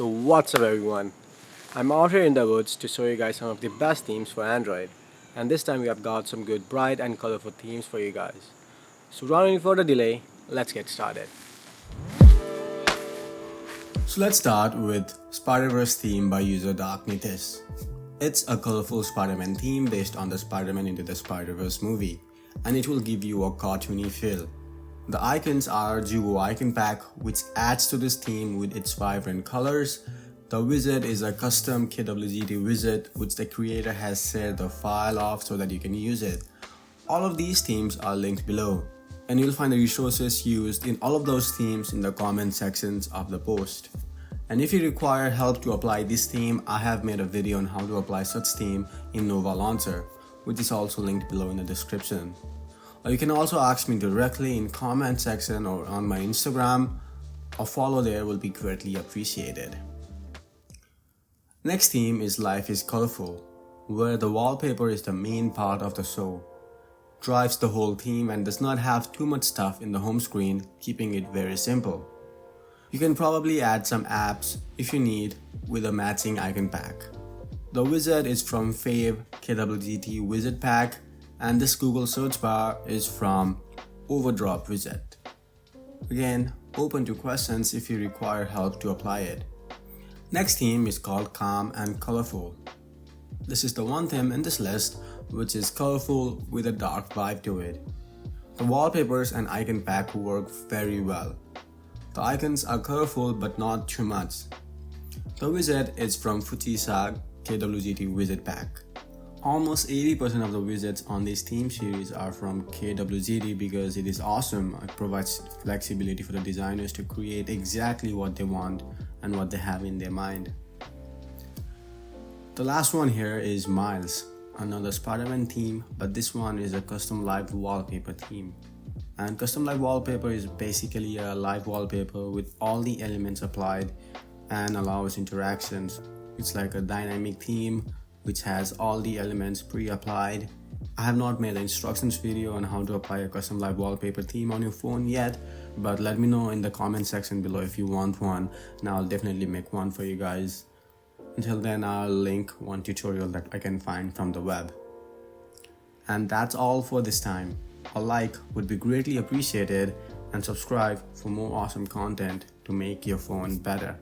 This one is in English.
So what's up everyone? I'm out here in the woods to show you guys some of the best themes for Android, and this time we have got some good bright and colorful themes for you guys. So without any further delay, let's get started. So let's start with SpiderVerse theme by user Darknitis. It's a colorful Spider-Man theme based on the Spider-Man into the Spider-Verse movie, and it will give you a cartoony feel. The icons are Jugo icon pack, which adds to this theme with its vibrant colors. The wizard is a custom KWGT wizard which the creator has shared the file of so that you can use it. All of these themes are linked below, and you'll find the resources used in all of those themes in the comment sections of the post. And if you require help to apply this theme, I have made a video on how to apply such theme in Nova Launcher, which is also linked below in the description. Or you can also ask me directly in comment section or on my Instagram. A follow there will be greatly appreciated. Next theme is Life is Colorful, where the wallpaper is the main part of the show. Drives the whole theme and does not have too much stuff in the home screen, keeping it very simple. You can probably add some apps if you need with a matching icon pack. The wizard is from Fave KWGT Wizard Pack, and this Google search bar is from Overdrop Wizard. Again, open to questions if you require help to apply it. Next theme is called Calm and Colorful. This is the one theme in this list which is colorful with a dark vibe to it. The wallpapers and icon pack work very well. The icons are colorful but not too much. The wizard is from Fujisag KWGT Wizard Pack. Almost 80% of the wizards on this theme series are from KWGT because it is awesome. It provides flexibility for the designers to create exactly what they want and what they have in their mind. The last one here is Miles, another Spider-Man theme, but this one is a custom live wallpaper theme. And custom live wallpaper is basically a live wallpaper with all the elements applied and allows interactions. It's like a dynamic theme which has all the elements pre-applied. I have not made an instructions video on how to apply a custom live wallpaper theme on your phone yet, but let me know in the comment section below if you want one, and I'll definitely make one for you guys. Until then, I'll link one tutorial that I can find from the web. And that's all for this time. A like would be greatly appreciated, and subscribe for more awesome content to make your phone better.